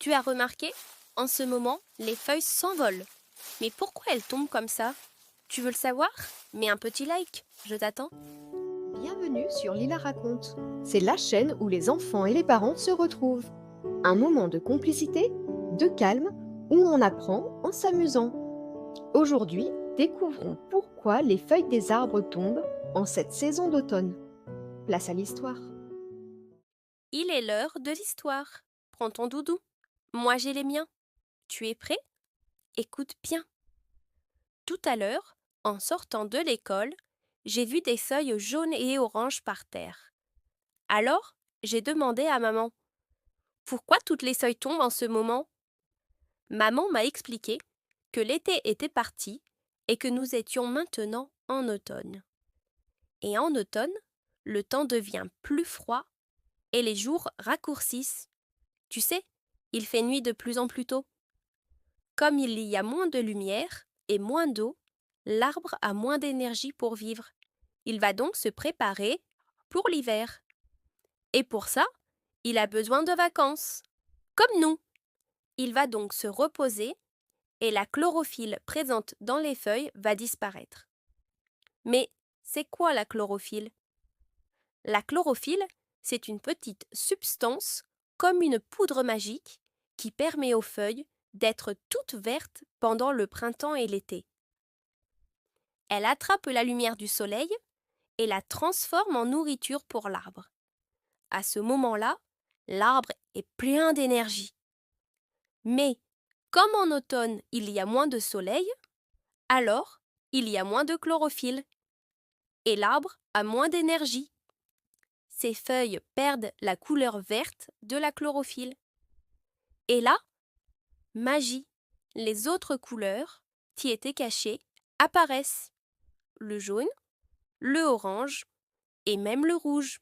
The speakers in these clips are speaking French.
Tu as remarqué, en ce moment, les feuilles s'envolent. Mais pourquoi elles tombent comme ça? Tu veux le savoir? Mets un petit like, je t'attends. Bienvenue sur Lila raconte. C'est la chaîne où les enfants et les parents se retrouvent. Un moment de complicité, de calme, où on apprend en s'amusant. Aujourd'hui, découvrons pourquoi les feuilles des arbres tombent en cette saison d'automne. Place à l'histoire. Il est l'heure de l'histoire. Prends ton doudou. Moi j'ai les miens. Tu es prêt? Écoute bien. Tout à l'heure, en sortant de l'école, j'ai vu des feuilles jaunes et oranges par terre. Alors, j'ai demandé à maman: pourquoi toutes les feuilles tombent en ce moment? Maman m'a expliqué que l'été était parti et que nous étions maintenant en automne. Et en automne, le temps devient plus froid et les jours raccourcissent. Tu sais, il fait nuit de plus en plus tôt. Comme il y a moins de lumière et moins d'eau, l'arbre a moins d'énergie pour vivre. Il va donc se préparer pour l'hiver. Et pour ça, il a besoin de vacances, comme nous. Il va donc se reposer et la chlorophylle présente dans les feuilles va disparaître. Mais c'est quoi la chlorophylle? La chlorophylle, c'est une petite substance, comme une poudre magique, qui permet aux feuilles d'être toutes vertes pendant le printemps et l'été. Elle attrape la lumière du soleil et la transforme en nourriture pour l'arbre. À ce moment-là, l'arbre est plein d'énergie. Mais comme en automne il y a moins de soleil, alors il y a moins de chlorophylle et l'arbre a moins d'énergie. Ses feuilles perdent la couleur verte de la chlorophylle. Et là, magie, les autres couleurs qui étaient cachées apparaissent. Le jaune, le orange et même le rouge.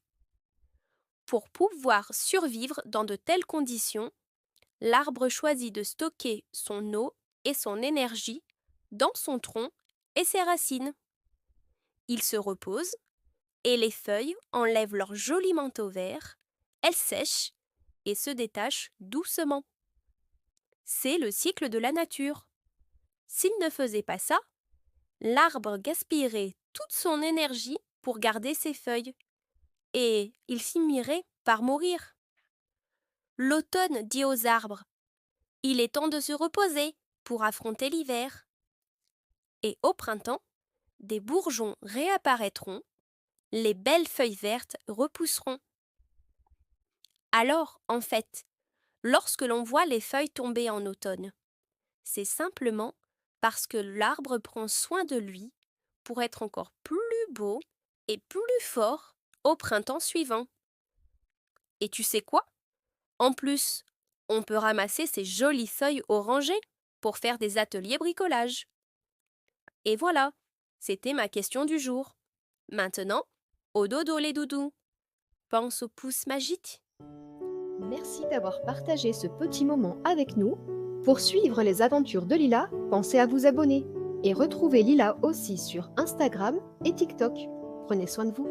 Pour pouvoir survivre dans de telles conditions, l'arbre choisit de stocker son eau et son énergie dans son tronc et ses racines. Il se repose et les feuilles enlèvent leur joli manteau vert, elles sèchent et se détachent doucement. C'est le cycle de la nature. S'il ne faisait pas ça, l'arbre gaspillerait toute son énergie pour garder ses feuilles et il finirait par mourir. L'automne dit aux arbres: il est temps de se reposer pour affronter l'hiver. Et au printemps, des bourgeons réapparaîtront, les belles feuilles vertes repousseront. Alors, en fait, lorsque l'on voit les feuilles tomber en automne, c'est simplement parce que l'arbre prend soin de lui pour être encore plus beau et plus fort au printemps suivant. Et tu sais quoi? En plus, on peut ramasser ces jolies feuilles orangées pour faire des ateliers bricolage. Et voilà, c'était ma question du jour. Maintenant, au dodo les doudous. Pense au pouce magique. Merci d'avoir partagé ce petit moment avec nous. Pour suivre les aventures de Lila, pensez à vous abonner et retrouvez Lila aussi sur Instagram et TikTok. Prenez soin de vous.